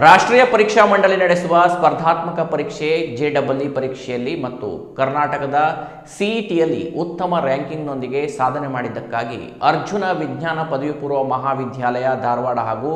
ರಾಷ್ಟ್ರೀಯ ಪರೀಕ್ಷಾ ಮಂಡಳಿ ನಡೆಸುವ ಸ್ಪರ್ಧಾತ್ಮಕ ಪರೀಕ್ಷೆ JEE ಪರೀಕ್ಷೆಯಲ್ಲಿ ಮತ್ತು ಕರ್ನಾಟಕದ CETಯಲ್ಲಿ ಉತ್ತಮ ರ್ಯಾಂಕಿಂಗ್ನೊಂದಿಗೆ ಸಾಧನೆ ಮಾಡಿದ್ದಕ್ಕಾಗಿ ಅರ್ಜುನ ವಿಜ್ಞಾನ ಪದವಿ ಪೂರ್ವ ಮಹಾವಿದ್ಯಾಲಯ ಧಾರವಾಡ ಹಾಗೂ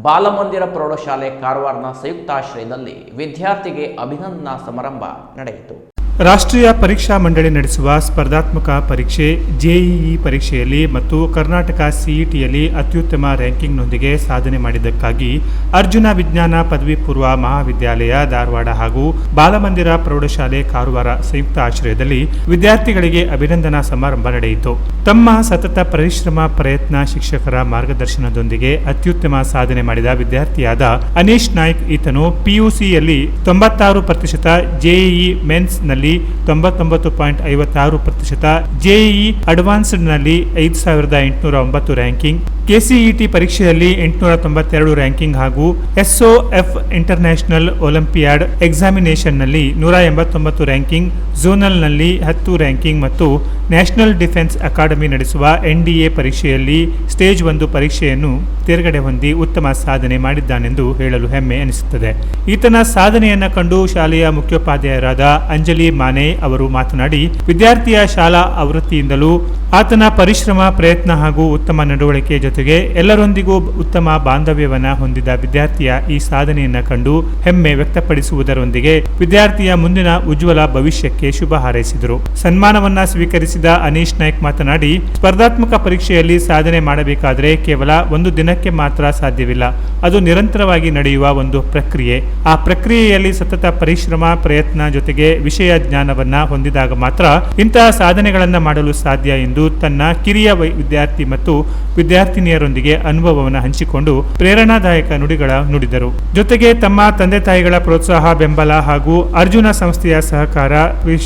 ಬಾಲಮಂದಿರ ಪ್ರೌಢಶಾಲೆ ಕಾರವಾರನ ಸಂಯುಕ್ತಾಶ್ರಯದಲ್ಲಿ ವಿದ್ಯಾರ್ಥಿಗೆ ಅಭಿನಂದನಾ ಸಮಾರಂಭ ನಡೆಯಿತು. ರಾಷ್ಟ್ರೀಯ ಪರೀಕ್ಷಾ ಮಂಡಳಿ ನಡೆಸುವ ಸ್ಪರ್ಧಾತ್ಮಕ ಪರೀಕ್ಷೆ JEE ಪರೀಕ್ಷೆಯಲ್ಲಿ ಮತ್ತು ಕರ್ನಾಟಕ CETಯಲ್ಲಿ ಅತ್ಯುತ್ತಮ ರ್ಯಾಂಕಿಂಗ್ನೊಂದಿಗೆ ಸಾಧನೆ ಮಾಡಿದ್ದಕ್ಕಾಗಿ ಅರ್ಜುನ ವಿಜ್ಞಾನ ಪದವಿ ಪೂರ್ವ ಮಹಾವಿದ್ಯಾಲಯ ಧಾರವಾಡ ಹಾಗೂ ಬಾಲಮಂದಿರ ಪ್ರೌಢಶಾಲೆ ಕಾರವಾರ ಸಂಯುಕ್ತ ಆಶ್ರಯದಲ್ಲಿ ವಿದ್ಯಾರ್ಥಿಗಳಿಗೆ ಅಭಿನಂದನಾ ಸಮಾರಂಭ ನಡೆಯಿತು. ತಮ್ಮ ಸತತ ಪರಿಶ್ರಮ ಪ್ರಯತ್ನ ಶಿಕ್ಷಕರ ಮಾರ್ಗದರ್ಶನದೊಂದಿಗೆ ಅತ್ಯುತ್ತಮ ಸಾಧನೆ ಮಾಡಿದ ವಿದ್ಯಾರ್ಥಿಯಾದ ಅನೀಶ್ ನಾಯ್ಕ್ ಈತನು PUCಯಲ್ಲಿ 96%, JEE ಮೇನ್ಸ್ ನಲ್ಲಿ 99.56%, JEE ಅಡ್ವಾನ್ಸ್ಡ್ ನಲ್ಲಿ 5809 ರ್ಯಾಂಕಿಂಗ್, KCET ಪರೀಕ್ಷೆಯಲ್ಲಿ 892 ರ್ಯಾಂಕಿಂಗ್ ಹಾಗೂ SOF ಇಂಟರ್ನ್ಯಾಷನಲ್ ಒಲಿಂಪಿಯಾಡ್ ಎಕ್ಸಾಮಿನೇಷನ್ ನಲ್ಲಿ 189 ರ್ಯಾಂಕಿಂಗ್, ಝೋನಲ್ ನಲ್ಲಿ 10 ರ್ಯಾಂಕಿಂಗ್ ಮತ್ತು ನ್ಯಾಷನಲ್ ಡಿಫೆನ್ಸ್ ಅಕಾಡೆಮಿ ನಡೆಸುವ NDA ಪರೀಕ್ಷೆಯಲ್ಲಿ ಸ್ಟೇಜ್ 1 ಪರೀಕ್ಷೆಯನ್ನು ತೇರ್ಗಡೆ ಹೊಂದಿ ಉತ್ತಮ ಸಾಧನೆ ಮಾಡಿದ್ದಾನೆಂದು ಹೇಳಲು ಹೆಮ್ಮೆ ಅನಿಸುತ್ತದೆ. ಈತನ ಸಾಧನೆಯನ್ನ ಕಂಡು ಶಾಲೆಯ ಮುಖ್ಯೋಪಾಧ್ಯಾಯರಾದ ಅಂಜಲಿ ಮಾನೆ ಅವರು ಮಾತನಾಡಿ, ವಿದ್ಯಾರ್ಥಿಯ ಶಾಲಾ ಆವೃತ್ತಿಯಿಂದಲೂ ಆತನ ಪರಿಶ್ರಮ ಪ್ರಯತ್ನ ಹಾಗೂ ಉತ್ತಮ ನಡವಳಿಕೆ ಜೊತೆಗೆ ಎಲ್ಲರೊಂದಿಗೂ ಉತ್ತಮ ಬಾಂಧವ್ಯವನ್ನ ಹೊಂದಿದ ವಿದ್ಯಾರ್ಥಿಯ ಈ ಸಾಧನೆಯನ್ನ ಕಂಡು ಹೆಮ್ಮೆ ವ್ಯಕ್ತಪಡಿಸುವುದರೊಂದಿಗೆ ವಿದ್ಯಾರ್ಥಿಯ ಮುಂದಿನ ಉಜ್ವಲ ಭವಿಷ್ಯಕ್ಕೆ ಶುಭ ಹಾರೈಸಿದರು. ಸನ್ಮಾನವನ್ನ ಸ್ವೀಕರಿಸಿದ ಅನೀಶ್ ನಾಯ್ಕ್ ಮಾತನಾಡಿ, ಸ್ಪರ್ಧಾತ್ಮಕ ಪರೀಕ್ಷೆಯಲ್ಲಿ ಸಾಧನೆ ಮಾಡಬೇಕಾದರೆ ಕೇವಲ ಒಂದು ದಿನಕ್ಕೆ ಮಾತ್ರ ಸಾಧ್ಯವಿಲ್ಲ. ಅದು ನಿರಂತರವಾಗಿ ನಡೆಯುವ ಒಂದು ಪ್ರಕ್ರಿಯೆ. ಆ ಪ್ರಕ್ರಿಯೆಯಲ್ಲಿ ಸತತ ಪರಿಶ್ರಮ ಪ್ರಯತ್ನ ಜೊತೆಗೆ ವಿಷಯ ಜ್ಞಾನವನ್ನ ಹೊಂದಿದಾಗ ಮಾತ್ರ ಇಂತಹ ಸಾಧನೆಗಳನ್ನ ಮಾಡಲು ಸಾಧ್ಯ ಎಂದು ತನ್ನ ಕಿರಿಯ ವಿದ್ಯಾರ್ಥಿ ಮತ್ತು ವಿದ್ಯಾರ್ಥಿನಿಯರೊಂದಿಗೆ ಅನುಭವವನ್ನು ಹಂಚಿಕೊಂಡು ಪ್ರೇರಣಾದಾಯಕ ನುಡಿಗಳ ನುಡಿದರು. ಜೊತೆಗೆ ತಮ್ಮ ತಂದೆ ತಾಯಿಗಳ ಪ್ರೋತ್ಸಾಹ ಬೆಂಬಲ ಹಾಗೂ ಅರ್ಜುನ ಸಂಸ್ಥೆಯ ಸಹಕಾರ,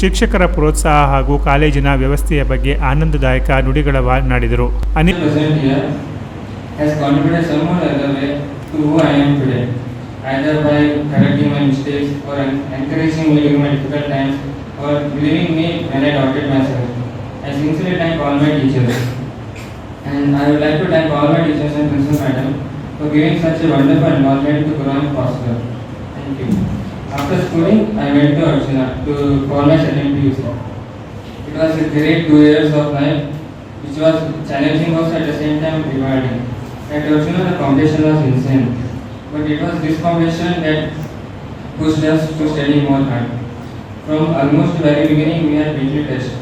ಶಿಕ್ಷಕರ ಪ್ರೋತ್ಸಾಹ ಹಾಗೂ ಕಾಲೇಜಿನ ವ್ಯವಸ್ಥೆಯ ಬಗ್ಗೆ ಆನಂದದಾಯಕ ನುಡಿಗಳ ನುಡಿದರು. either by correcting my mistakes or encouraging me during my difficult times or believing me when I doubted myself. I sincerely thank all my teachers, and I would like to thank all my teachers and principal madam for giving such a wonderful environment to Quran possible. Thank you. After schooling, I went to Arjuna to call my second PUC. It was a great 2 years of life, which was challenging also at the same time rewarding. At Arjuna, the competition was insane. But it was this competition that pushed us to study more hard. From almost the very beginning, we had weekly tests,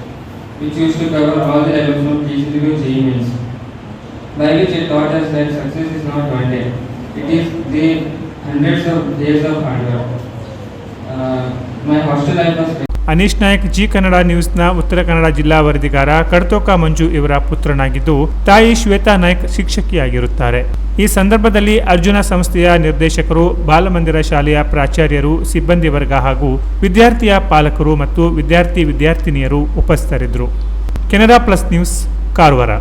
which used to cover all the levels from PCB to JEE mains, by which it taught us that success is not one day. It is the hundreds of days of hard work. My hostel life was Aneesh Naik Zee Kannada ನ್ಯೂಸ್ನ ಉತ್ತರ ಕನ್ನಡ ಜಿಲ್ಲಾ ವರದಿಗಾರ ಕಡ್ತೋಕ ಮಂಜು ಇವರ ಪುತ್ರನಾಗಿದ್ದು, ತಾಯಿ ಶ್ವೇತಾ ನಾಯ್ಕ್ ಶಿಕ್ಷಕಿಯಾಗಿರುತ್ತಾರೆ. ಈ ಸಂದರ್ಭದಲ್ಲಿ ಅರ್ಜುನ ಸಂಸ್ಥೆಯ ನಿರ್ದೇಶಕರು, ಬಾಲಮಂದಿರ ಶಾಲೆಯ ಪ್ರಾಚಾರ್ಯರು, ಸಿಬ್ಬಂದಿ ವರ್ಗ ಹಾಗೂ ವಿದ್ಯಾರ್ಥಿಯ ಪಾಲಕರು ಮತ್ತು ವಿದ್ಯಾರ್ಥಿನಿಯರು ಉಪಸ್ಥಿತರಿದ್ದರು. Canara plus news, Karwar.